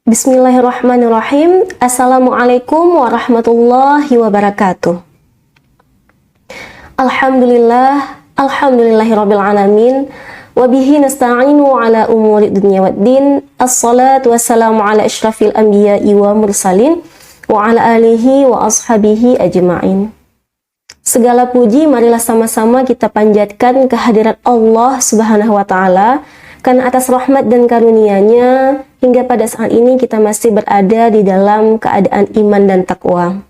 Bismillahirrahmanirrahim. Assalamualaikum warahmatullahi wabarakatuh. Alhamdulillahirabbil alamin. Wabihi nasta'inu ala umuri dunya waddin. Assalatu wassalamu ala asyrafil anbiya'i wa mursalin wa ala alihi wa ashabihi ajma'in. Segala puji marilah sama-sama kita panjatkan kehadirat Allah Subhanahu wa taala, karena atas rahmat dan karunia-Nya hingga pada saat ini kita masih berada di dalam keadaan iman dan takwa.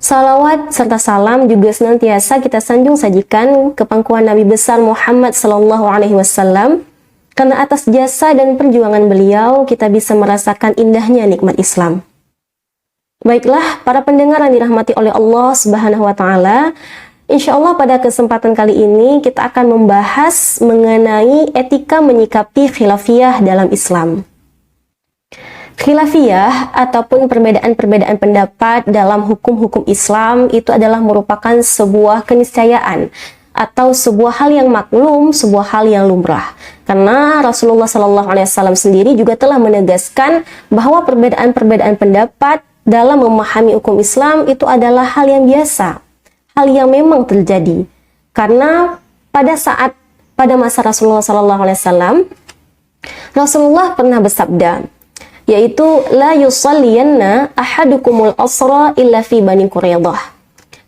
Salawat serta salam juga senantiasa kita sanjung sajikan ke pangkuan Nabi besar Muhammad sallallahu alaihi wasallam, karena atas jasa dan perjuangan beliau kita bisa merasakan indahnya nikmat Islam. Baiklah, para pendengar yang dirahmati oleh Allah Subhanahu wa taala, insya Allah pada kesempatan kali ini kita akan membahas mengenai etika menyikapi khilafiyah dalam Islam. Khilafiyah ataupun perbedaan-perbedaan pendapat dalam hukum-hukum Islam itu adalah merupakan sebuah keniscayaan atau sebuah hal yang maklum, sebuah hal yang lumrah. Karena Rasulullah SAW sendiri juga telah menegaskan bahwa perbedaan-perbedaan pendapat dalam memahami hukum Islam itu adalah hal yang biasa, hal yang memang terjadi. Karena pada masa Rasulullah SAW, Rasulullah pernah bersabda, yaitu la yusalliyanna ahadukumul asra illa fi Bani Quraidah.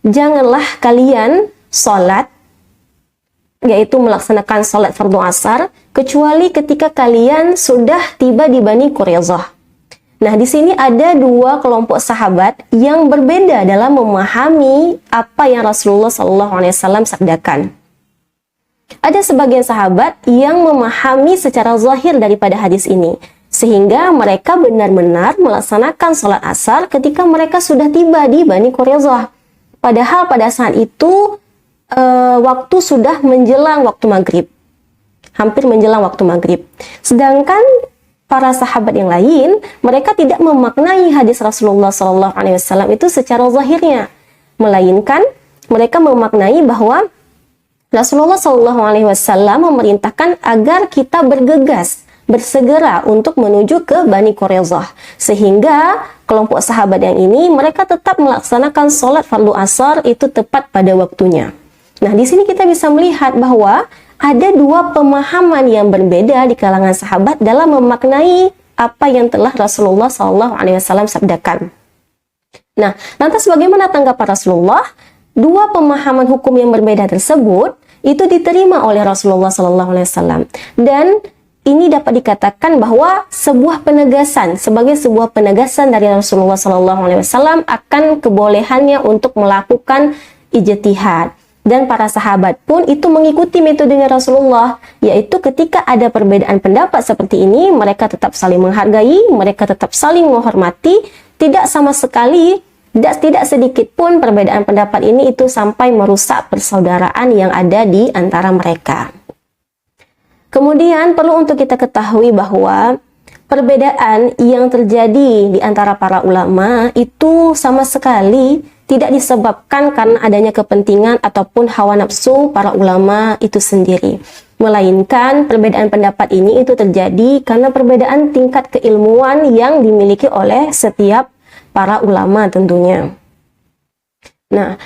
Janganlah kalian salat, yaitu melaksanakan salat fardu asar, kecuali ketika kalian sudah tiba di Bani Quraidah. Nah, di sini ada dua kelompok sahabat yang berbeda dalam memahami apa yang Rasulullah SAW sabdakan. Ada sebagian sahabat yang memahami secara zahir daripada hadis ini, sehingga mereka benar-benar melaksanakan sholat asar ketika mereka sudah tiba di Bani Quraidah. Padahal pada saat itu waktu sudah menjelang waktu maghrib, hampir menjelang waktu maghrib. Sedangkan para sahabat yang lain, mereka tidak memaknai hadis Rasulullah SAW itu secara zahirnya, melainkan mereka memaknai bahwa Rasulullah SAW memerintahkan agar kita bergegas, bersegera untuk menuju ke Bani Quraidah. Sehingga kelompok sahabat yang ini, mereka tetap melaksanakan sholat fardu asar itu tepat pada waktunya. Nah, di sini kita bisa melihat bahwa ada dua pemahaman yang berbeda di kalangan sahabat dalam memaknai apa yang telah Rasulullah SAW sabdakan. Nah, lantas bagaimana tanggapan Rasulullah? Dua pemahaman hukum yang berbeda tersebut itu diterima oleh Rasulullah SAW, dan ini dapat dikatakan bahwa sebuah penegasan, sebagai sebuah penegasan dari Rasulullah SAW akan kebolehannya untuk melakukan ijtihad. Dan para sahabat pun itu mengikuti metodenya Rasulullah, yaitu ketika ada perbedaan pendapat seperti ini, mereka tetap saling menghargai, mereka tetap saling menghormati, tidak sama sekali, tidak sedikit pun perbedaan pendapat ini itu sampai merusak persaudaraan yang ada di antara mereka. Kemudian perlu untuk kita ketahui bahwa perbedaan yang terjadi di antara para ulama itu sama sekali tidak disebabkan karena adanya kepentingan ataupun hawa nafsu para ulama itu sendiri. Melainkan perbedaan pendapat ini itu terjadi karena perbedaan tingkat keilmuan yang dimiliki oleh setiap para ulama tentunya. Nah,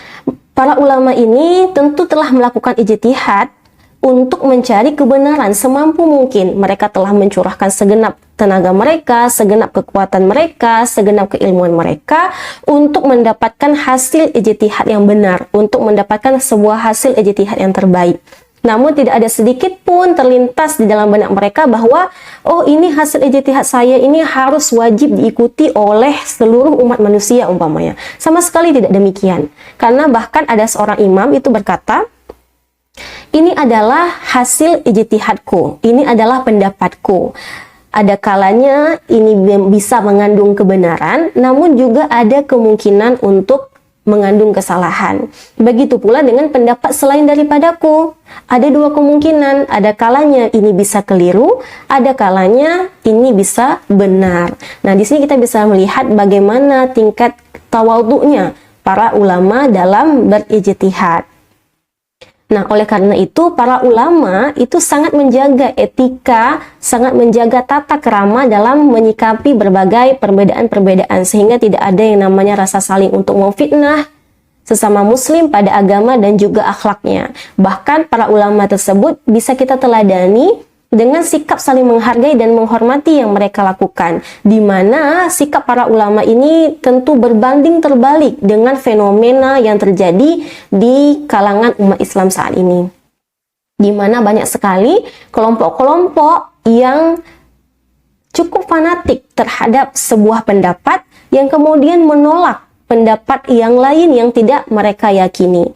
para ulama ini tentu telah melakukan ijtihad untuk mencari kebenaran semampu mungkin. Mereka telah mencurahkan segenap tenaga mereka, segenap kekuatan mereka, segenap keilmuan mereka untuk mendapatkan hasil ijtihad yang benar, untuk mendapatkan sebuah hasil ijtihad yang terbaik. Namun tidak ada sedikit pun terlintas di dalam benak mereka bahwa oh, ini hasil ijtihad saya ini harus wajib diikuti oleh seluruh umat manusia umpamanya. Sama sekali tidak demikian. Karena bahkan ada seorang imam itu berkata, ini adalah hasil ijtihadku, ini adalah pendapatku. Ada kalanya ini bisa mengandung kebenaran, namun juga ada kemungkinan untuk mengandung kesalahan. Begitu pula dengan pendapat selain daripadaku. Ada dua kemungkinan, ada kalanya ini bisa keliru, ada kalanya ini bisa benar. Nah, di sini kita bisa melihat bagaimana tingkat tawadhu'nya para ulama dalam berijtihad. Nah, oleh karena itu para ulama itu sangat menjaga etika, sangat menjaga tata krama dalam menyikapi berbagai perbedaan-perbedaan sehingga tidak ada yang namanya rasa saling untuk memfitnah sesama muslim pada agama dan juga akhlaknya. Bahkan para ulama tersebut bisa kita teladani dengan sikap saling menghargai dan menghormati yang mereka lakukan, di mana sikap para ulama ini tentu berbanding terbalik dengan fenomena yang terjadi di kalangan umat Islam saat ini, di mana banyak sekali kelompok-kelompok yang cukup fanatik terhadap sebuah pendapat yang kemudian menolak pendapat yang lain yang tidak mereka yakini.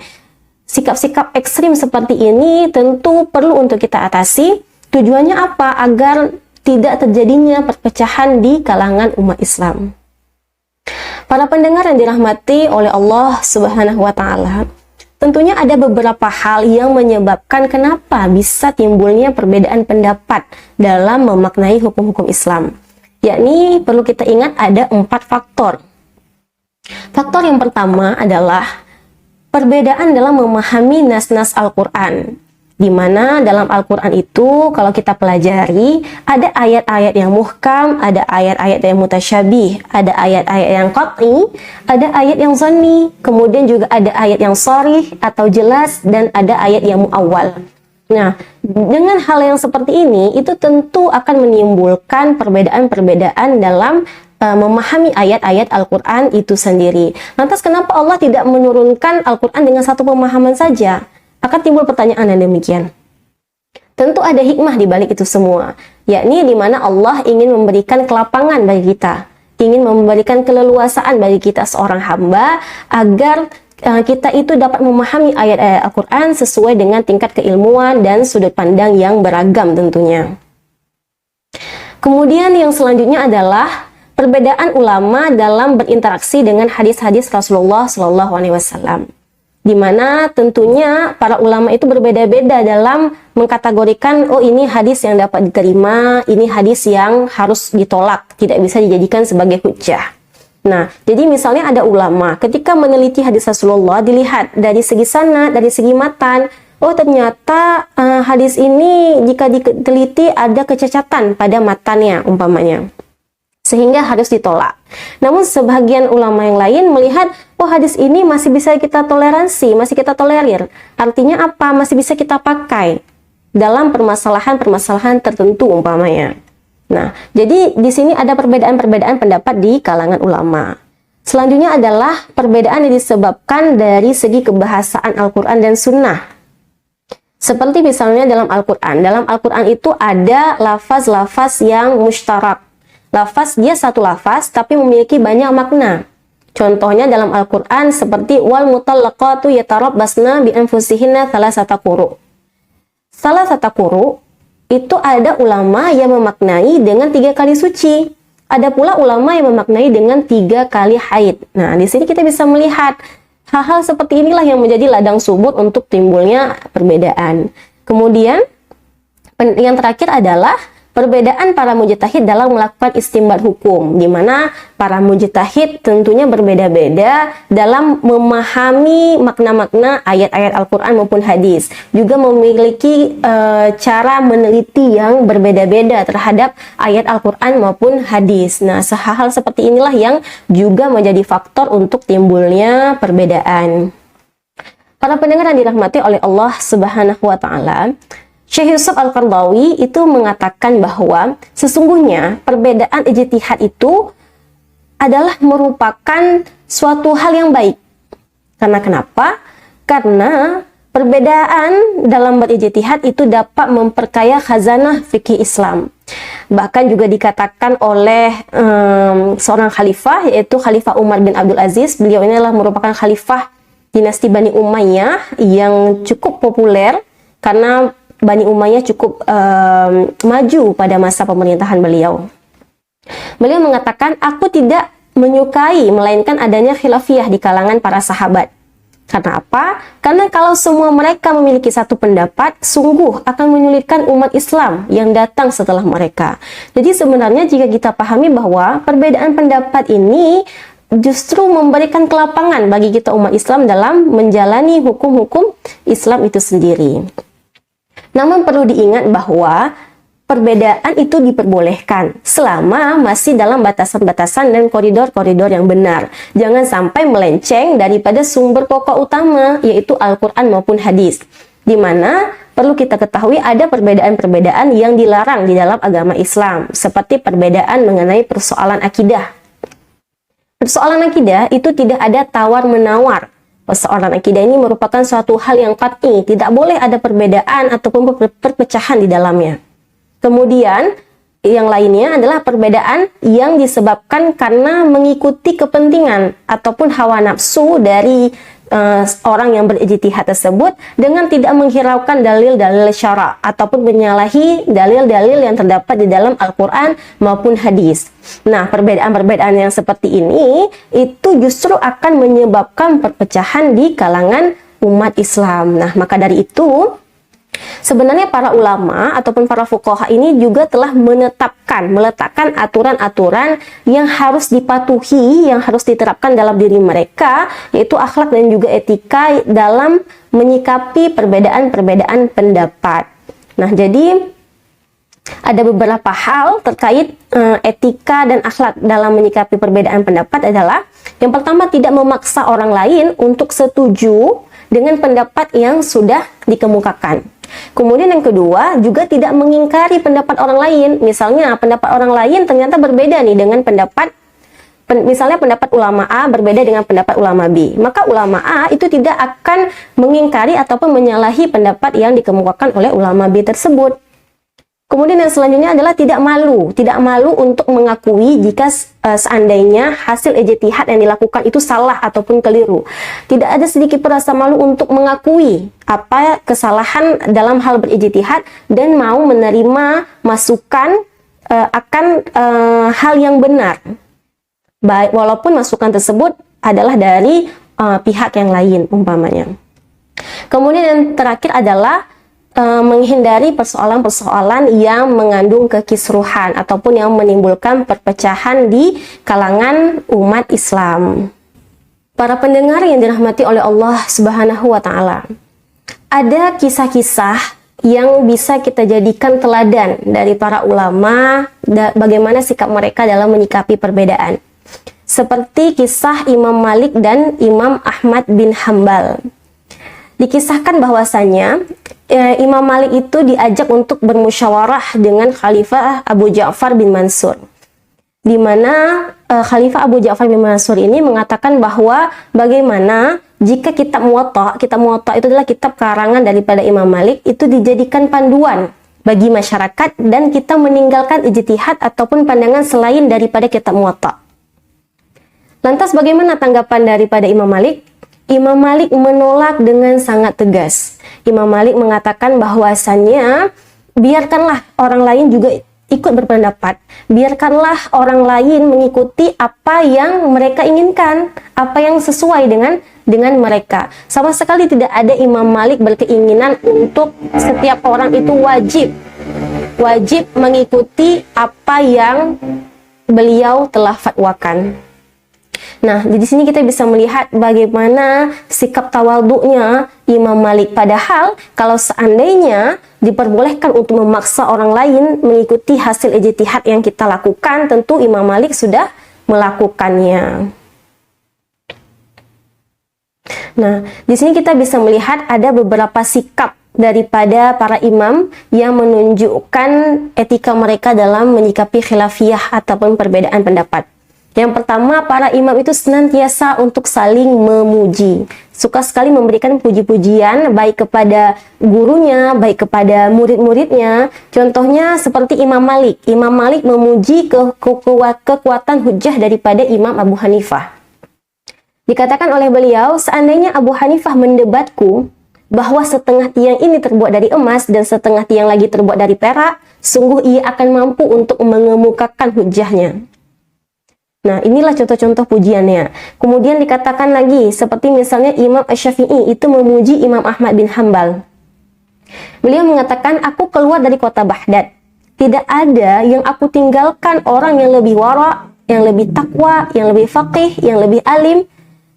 Sikap-sikap ekstrim seperti ini tentu perlu untuk kita atasi. Tujuannya apa? Agar tidak terjadinya perpecahan di kalangan umat Islam. Para pendengar yang dirahmati oleh Allah Subhanahu wa Ta'ala, tentunya ada beberapa hal yang menyebabkan kenapa bisa timbulnya perbedaan pendapat dalam memaknai hukum-hukum Islam. Yakni perlu kita ingat ada 4 faktor. Faktor yang pertama adalah perbedaan dalam memahami nas-nas Al-Quran. Di mana dalam Al-Quran itu kalau kita pelajari ada ayat-ayat yang muhkam, ada ayat-ayat yang mutasyabih, ada ayat-ayat yang qat'i, ada ayat yang zanni, kemudian juga ada ayat yang sharih atau jelas, dan ada ayat yang muawwal. Nah, dengan hal yang seperti ini itu tentu akan menimbulkan perbedaan-perbedaan dalam memahami ayat-ayat Al-Quran itu sendiri. Lantas kenapa Allah tidak menurunkan Al-Quran dengan satu pemahaman saja? Akan timbul pertanyaan yang demikian. Tentu ada hikmah di balik itu semua, yakni di mana Allah ingin memberikan kelapangan bagi kita, ingin memberikan keleluasaan bagi kita seorang hamba agar kita itu dapat memahami ayat-ayat Al-Quran sesuai dengan tingkat keilmuan dan sudut pandang yang beragam tentunya. Kemudian yang selanjutnya adalah perbedaan ulama dalam berinteraksi dengan hadis-hadis Rasulullah SAW. Di mana tentunya para ulama itu berbeda-beda dalam mengkategorikan, oh ini hadis yang dapat diterima, ini hadis yang harus ditolak, tidak bisa dijadikan sebagai hujjah. Nah, jadi misalnya ada ulama ketika meneliti hadis Rasulullah, dilihat dari segi sanad, dari segi matan, oh ternyata hadis ini jika diteliti ada kecacatan pada matannya umpamanya, sehingga harus ditolak. Namun sebagian ulama yang lain melihat, oh hadis ini masih bisa kita toleransi, masih kita tolerir. Artinya apa? Masih bisa kita pakai dalam permasalahan-permasalahan tertentu umpamanya. Nah, jadi di sini ada perbedaan-perbedaan pendapat di kalangan ulama. Selanjutnya adalah perbedaan yang disebabkan dari segi kebahasaan Al-Quran dan Sunnah. Seperti misalnya dalam Al-Quran. Dalam Al-Quran itu ada lafaz-lafaz yang mustarak. Lafaz dia satu lafaz tapi memiliki banyak makna. Contohnya dalam Al-Quran seperti wal mutallaqatu yatarabbasna bi anfusihinna thalathata quru. Thalathata quru itu ada ulama yang memaknai dengan 3 kali suci. Ada pula ulama yang memaknai dengan 3 kali haid. Nah, di sini kita bisa melihat hal-hal seperti inilah yang menjadi ladang subur untuk timbulnya perbedaan. Kemudian yang terakhir adalah perbedaan para mujtahid dalam melakukan istinbat hukum, di mana para mujtahid tentunya berbeda-beda dalam memahami makna-makna ayat-ayat Al-Quran maupun hadis. Juga memiliki cara meneliti yang berbeda-beda terhadap ayat Al-Quran maupun hadis. Nah, hal-hal seperti inilah yang juga menjadi faktor untuk timbulnya perbedaan. Para pendengar yang dirahmati oleh Allah Subhanahu wa Ta'ala, Syekh Yusuf Al-Qaradawi itu mengatakan bahwa sesungguhnya perbedaan ijtihad itu adalah merupakan suatu hal yang baik. Karena kenapa? Karena perbedaan dalam berijtihad itu dapat memperkaya khazanah fikih Islam. Bahkan juga dikatakan oleh seorang khalifah, yaitu Khalifah Umar bin Abdul Aziz. Beliau ini adalah merupakan khalifah dinasti Bani Umayyah yang cukup populer karena Bani Umayyah cukup maju pada masa pemerintahan beliau. Beliau mengatakan, aku tidak menyukai melainkan adanya khilafiyah di kalangan para sahabat. Karena apa? Karena kalau semua mereka memiliki satu pendapat, sungguh akan menyulitkan umat Islam yang datang setelah mereka. Jadi sebenarnya jika kita pahami bahwa perbedaan pendapat ini justru memberikan kelapangan bagi kita umat Islam dalam menjalani hukum-hukum Islam itu sendiri. Namun perlu diingat bahwa perbedaan itu diperbolehkan selama masih dalam batasan-batasan dan koridor-koridor yang benar. Jangan sampai melenceng daripada sumber pokok utama, yaitu Al-Quran maupun hadis. Di mana perlu kita ketahui ada perbedaan-perbedaan yang dilarang di dalam agama Islam, seperti perbedaan mengenai persoalan akidah. Persoalan akidah itu tidak ada tawar-menawar. Persoalan akidah ini merupakan suatu hal yang qat'i, tidak boleh ada perbedaan ataupun perpecahan di dalamnya. Kemudian, yang lainnya adalah perbedaan yang disebabkan karena mengikuti kepentingan ataupun hawa nafsu dari orang yang berijtihad tersebut dengan tidak menghiraukan dalil-dalil syara ataupun menyalahi dalil-dalil yang terdapat di dalam Al-Quran maupun hadis. Nah, perbedaan-perbedaan yang seperti ini itu justru akan menyebabkan perpecahan di kalangan umat Islam. Nah, maka dari itu sebenarnya para ulama ataupun para fuqaha ini juga telah meletakkan aturan-aturan yang harus dipatuhi, yang harus diterapkan dalam diri mereka, yaitu akhlak dan juga etika dalam menyikapi perbedaan-perbedaan pendapat. Nah, jadi ada beberapa hal terkait etika dan akhlak dalam menyikapi perbedaan pendapat adalah yang pertama, tidak memaksa orang lain untuk setuju dengan pendapat yang sudah dikemukakan. Kemudian yang kedua, juga tidak mengingkari pendapat orang lain. Misalnya pendapat orang lain ternyata berbeda nih dengan misalnya pendapat ulama A berbeda dengan pendapat ulama B. Maka ulama A itu tidak akan mengingkari ataupun menyalahi pendapat yang dikemukakan oleh ulama B tersebut. Kemudian yang selanjutnya adalah tidak malu untuk mengakui jika seandainya hasil ijtihad yang dilakukan itu salah ataupun keliru. Tidak ada sedikit rasa malu untuk mengakui apa kesalahan dalam hal berijtihad dan mau menerima masukan akan hal yang benar. Baik, walaupun masukan tersebut adalah dari pihak yang lain umpamanya. Kemudian yang terakhir adalah menghindari persoalan-persoalan yang mengandung kekisruhan ataupun yang menimbulkan perpecahan di kalangan umat Islam. Para pendengar yang dirahmati oleh Allah Subhanahu wa Ta'ala, ada kisah-kisah yang bisa kita jadikan teladan dari para ulama bagaimana sikap mereka dalam menyikapi perbedaan. Seperti kisah Imam Malik dan Imam Ahmad bin Hambal. Dikisahkan bahwasanya Imam Malik itu diajak untuk bermusyawarah dengan Khalifah Abu Ja'far bin Mansur. Di mana Khalifah Abu Ja'far bin Mansur ini mengatakan bahwa bagaimana jika kitab Muwatta itu adalah kitab karangan daripada Imam Malik, itu dijadikan panduan bagi masyarakat dan kita meninggalkan ijtihad ataupun pandangan selain daripada kitab Muwatta. Lantas bagaimana tanggapan daripada Imam Malik? Imam Malik menolak dengan sangat tegas. Imam Malik mengatakan bahwasannya biarkanlah orang lain juga ikut berpendapat. Biarkanlah orang lain mengikuti apa yang mereka inginkan, apa yang sesuai dengan mereka. Sama sekali tidak ada Imam Malik berkeinginan untuk setiap orang itu wajib mengikuti apa yang beliau telah fatwakan. Nah, di sini kita bisa melihat bagaimana sikap tawadhu'nya Imam Malik. Padahal kalau seandainya diperbolehkan untuk memaksa orang lain mengikuti hasil ijtihad yang kita lakukan, tentu Imam Malik sudah melakukannya. Nah, di sini kita bisa melihat ada beberapa sikap daripada para imam yang menunjukkan etika mereka dalam menyikapi khilafiyah ataupun perbedaan pendapat. Yang pertama, para imam itu senantiasa untuk saling memuji. Suka sekali memberikan puji-pujian baik kepada gurunya, baik kepada murid-muridnya. Contohnya seperti Imam Malik. Imam Malik memuji kekuatan hujjah daripada Imam Abu Hanifah. Dikatakan oleh beliau, seandainya Abu Hanifah mendebatku bahwa setengah tiang ini terbuat dari emas dan setengah tiang lagi terbuat dari perak, sungguh ia akan mampu untuk mengemukakan hujjahnya. Nah, inilah contoh-contoh pujiannya. Kemudian dikatakan lagi, seperti misalnya Imam Asy-Syafi'i itu memuji Imam Ahmad bin Hambal. Beliau mengatakan, aku keluar dari kota Baghdad. Tidak ada yang aku tinggalkan orang yang lebih wara' yang lebih takwa, yang lebih faqih, yang lebih alim,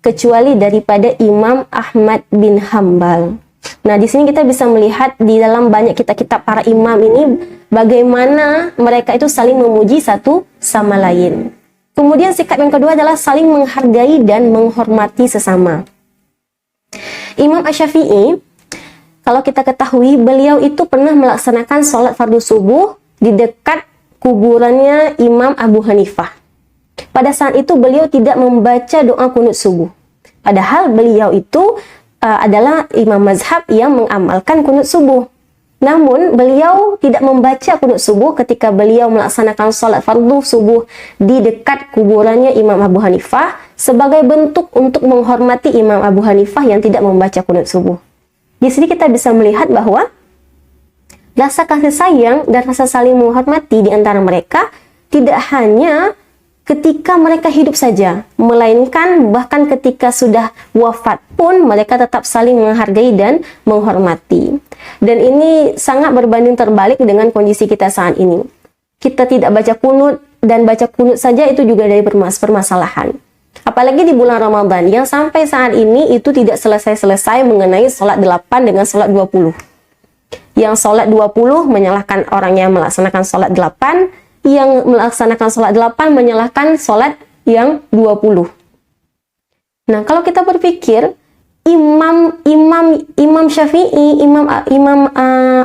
kecuali daripada Imam Ahmad bin Hambal. Nah, di sini kita bisa melihat di dalam banyak kitab-kitab para imam ini bagaimana mereka itu saling memuji satu sama lain. Kemudian sikap yang kedua adalah saling menghargai dan menghormati sesama. Imam Asy-Syafi'i, kalau kita ketahui, beliau itu pernah melaksanakan sholat fardu subuh di dekat kuburannya Imam Abu Hanifah. Pada saat itu beliau tidak membaca doa kunut subuh. Padahal beliau itu adalah imam mazhab yang mengamalkan kunut subuh. Namun beliau tidak membaca kunut subuh ketika beliau melaksanakan sholat fardu subuh di dekat kuburannya Imam Abu Hanifah sebagai bentuk untuk menghormati Imam Abu Hanifah yang tidak membaca kunut subuh. Di sini kita bisa melihat bahwa rasa kasih sayang dan rasa saling menghormati di antara mereka tidak hanya ketika mereka hidup saja, melainkan bahkan ketika sudah wafat pun mereka tetap saling menghargai dan menghormati. Dan ini sangat berbanding terbalik dengan kondisi kita saat ini. Kita tidak baca kunut, dan baca kunut saja itu juga dari permasalahan. Apalagi di bulan Ramadan yang sampai saat ini itu tidak selesai-selesai mengenai sholat 8 dengan sholat 20. Yang sholat 20 menyalahkan orang yang melaksanakan sholat 8, yang melaksanakan sholat 8 menyalahkan sholat yang 20. Nah, kalau kita berpikir Imam Syafi'i, Imam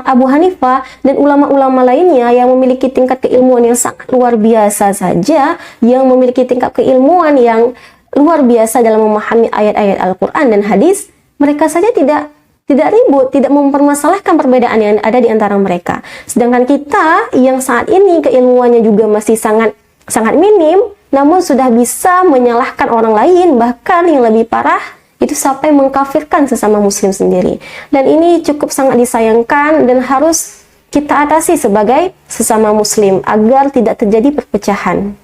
Abu Hanifah dan ulama-ulama lainnya yang memiliki tingkat keilmuan yang sangat luar biasa saja, yang memiliki tingkat keilmuan yang luar biasa dalam memahami ayat-ayat Al-Quran dan hadis, mereka saja tidak ribut, tidak mempermasalahkan perbedaan yang ada di antara mereka. Sedangkan kita yang saat ini keilmuannya juga masih sangat minim, namun sudah bisa menyalahkan orang lain, bahkan yang lebih parah itu sampai mengkafirkan sesama muslim sendiri. Dan ini cukup sangat disayangkan dan harus kita atasi sebagai sesama muslim agar tidak terjadi perpecahan.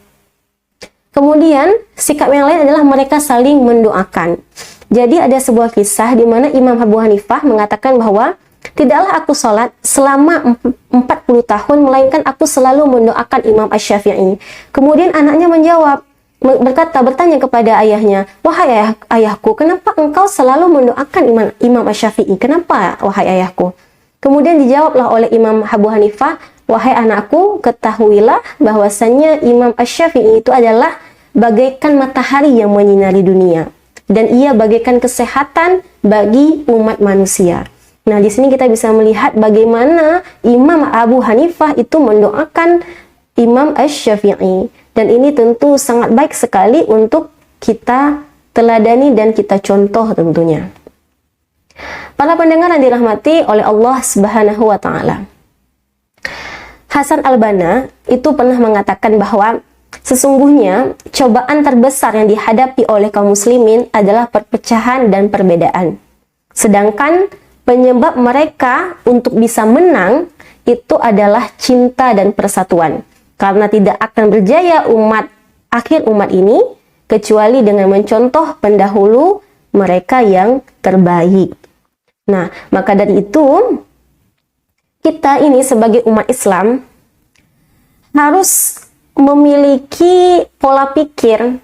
Kemudian sikap yang lain adalah mereka saling mendoakan. Jadi ada sebuah kisah di mana Imam Abu Hanifah mengatakan bahwa tidaklah aku sholat selama 40 tahun, melainkan aku selalu mendoakan Imam Asy-Syafi'i. Kemudian anaknya bertanya kepada ayahnya, wahai ayahku, kenapa engkau selalu mendoakan Imam Asy-Syafi'i? Kenapa, wahai ayahku? Kemudian dijawablah oleh Imam Abu Hanifah, wahai anakku, ketahuilah bahwasannya Imam Asy-Syafi'i itu adalah bagaikan matahari yang menyinari dunia. Dan ia bagaikan kesehatan bagi umat manusia. Nah, di sini kita bisa melihat bagaimana Imam Abu Hanifah itu mendoakan Imam Asy-Syafi'i. Dan ini tentu sangat baik sekali untuk kita teladani dan kita contoh tentunya. Para pendengar yang dirahmati oleh Allah Subhanahu wa Ta'ala, Hasan al-Banna itu pernah mengatakan bahwa sesungguhnya cobaan terbesar yang dihadapi oleh kaum muslimin adalah perpecahan dan perbedaan. Sedangkan penyebab mereka untuk bisa menang itu adalah cinta dan persatuan. Karena tidak akan berjaya akhir umat ini kecuali dengan mencontoh pendahulu mereka yang terbaik. Nah, maka dari itu kita ini sebagai umat Islam harus memiliki pola pikir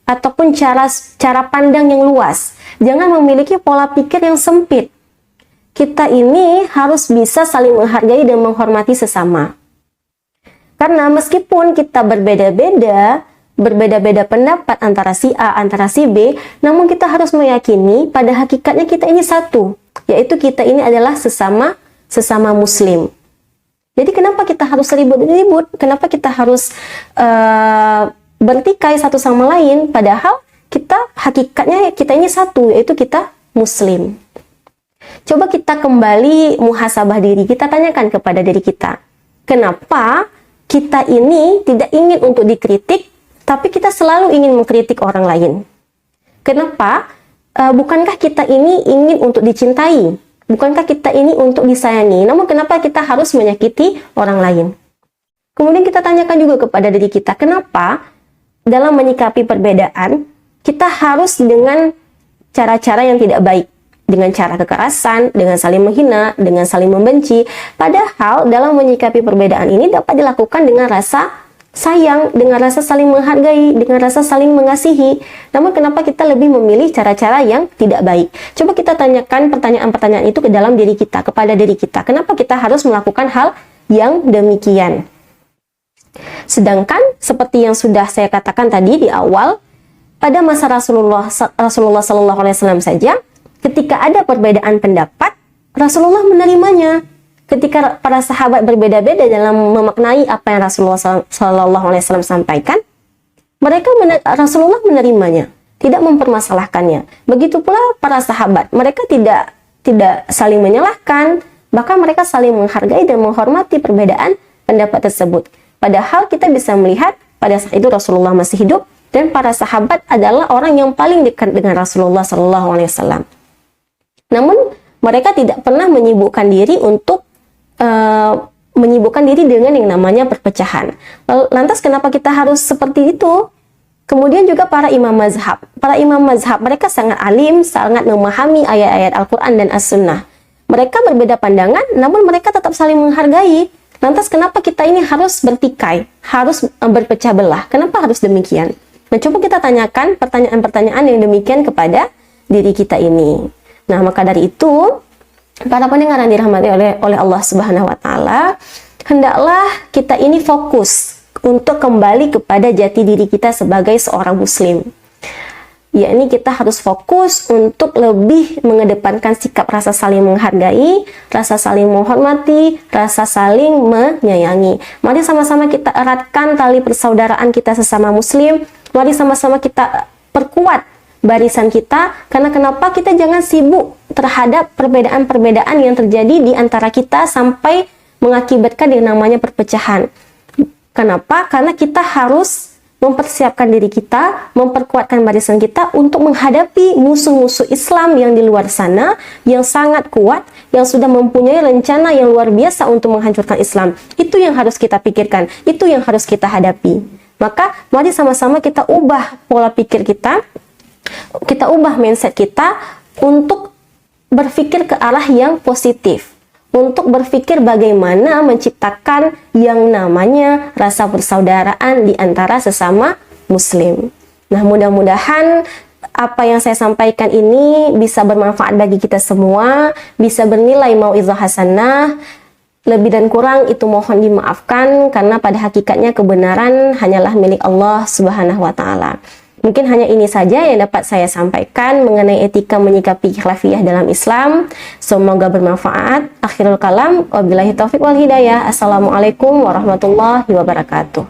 ataupun cara pandang yang luas. Jangan memiliki pola pikir yang sempit. Kita ini harus bisa saling menghargai dan menghormati sesama. Karena meskipun kita berbeda-beda pendapat antara si A, antara si B, namun kita harus meyakini pada hakikatnya kita ini satu, yaitu kita ini adalah sesama muslim. Jadi kenapa kita harus ribut-ribut? Kenapa kita harus bertikai satu sama lain? Padahal hakikatnya kita ini satu, yaitu kita muslim. Coba kita kembali muhasabah diri, kita tanyakan kepada diri kita. Kenapa kita ini tidak ingin untuk dikritik, tapi kita selalu ingin mengkritik orang lain? Kenapa? Bukankah kita ini ingin untuk dicintai? Bukankah kita ini untuk disayangi? Namun kenapa kita harus menyakiti orang lain? Kemudian kita tanyakan juga kepada diri kita, kenapa dalam menyikapi perbedaan, kita harus dengan cara-cara yang tidak baik? Dengan cara kekerasan, dengan saling menghina, dengan saling membenci. Padahal dalam menyikapi perbedaan ini dapat dilakukan dengan rasa sayang, dengan rasa saling menghargai, dengan rasa saling mengasihi. Namun kenapa kita lebih memilih cara-cara yang tidak baik? Coba kita tanyakan pertanyaan-pertanyaan itu ke dalam diri kita, kepada diri kita. Kenapa kita harus melakukan hal yang demikian? Sedangkan seperti yang sudah saya katakan tadi di awal, pada masa Rasulullah Sallallahu Alaihi Wasallam saja, ketika ada perbedaan pendapat, Rasulullah menerimanya. Ketika para sahabat berbeda-beda dalam memaknai apa yang Rasulullah Sallallahu Alaihi Wasallam sampaikan, Rasulullah menerimanya, tidak mempermasalahkannya. Begitu pula para sahabat, mereka tidak saling menyalahkan, bahkan mereka saling menghargai dan menghormati perbedaan pendapat tersebut. Padahal kita bisa melihat pada saat itu Rasulullah masih hidup dan para sahabat adalah orang yang paling dekat dengan Rasulullah Sallallahu Alaihi Wasallam. Namun mereka tidak pernah menyibukkan diri dengan yang namanya perpecahan. Lantas kenapa kita harus seperti itu? Kemudian juga para imam mazhab. Para imam mazhab mereka sangat alim, sangat memahami ayat-ayat Al-Quran dan As-Sunnah. Mereka berbeda pandangan, namun mereka tetap saling menghargai. Lantas kenapa kita ini harus bertikai, harus berpecah belah? Kenapa harus demikian? Nah, coba kita tanyakan pertanyaan-pertanyaan yang demikian kepada diri kita ini. Nah, maka dari itu, para pendengar yang dirahmati oleh Allah Subhanahu wa Ta'ala, hendaklah kita ini fokus untuk kembali kepada jati diri kita sebagai seorang muslim. Yakni kita harus fokus untuk lebih mengedepankan sikap rasa saling menghargai, rasa saling menghormati, rasa saling menyayangi. Mari sama-sama kita eratkan tali persaudaraan kita sesama muslim. Mari sama-sama kita perkuat barisan kita, karena kenapa kita jangan sibuk terhadap perbedaan-perbedaan yang terjadi di antara kita sampai mengakibatkan yang namanya perpecahan. Kenapa? Karena kita harus mempersiapkan diri kita, memperkuatkan barisan kita untuk menghadapi musuh-musuh Islam yang di luar sana, yang sangat kuat, yang sudah mempunyai rencana yang luar biasa untuk menghancurkan Islam. Itu yang harus kita pikirkan, itu yang harus kita hadapi. Maka mari sama-sama kita ubah pola pikir kita ubah mindset kita untuk berpikir ke arah yang positif, untuk berpikir bagaimana menciptakan yang namanya rasa persaudaraan di antara sesama muslim. Nah, mudah-mudahan apa yang saya sampaikan ini bisa bermanfaat bagi kita semua, bisa bernilai mauizah hasanah. Lebih dan kurang itu mohon dimaafkan, karena pada hakikatnya kebenaran hanyalah milik Allah Subhanahu wa Ta'ala. Mungkin hanya ini saja yang dapat saya sampaikan mengenai etika menyikapi khilafiyah dalam Islam. Semoga bermanfaat. Akhirul kalam, wabillahi taufiq wal hidayah. Assalamualaikum warahmatullahi wabarakatuh.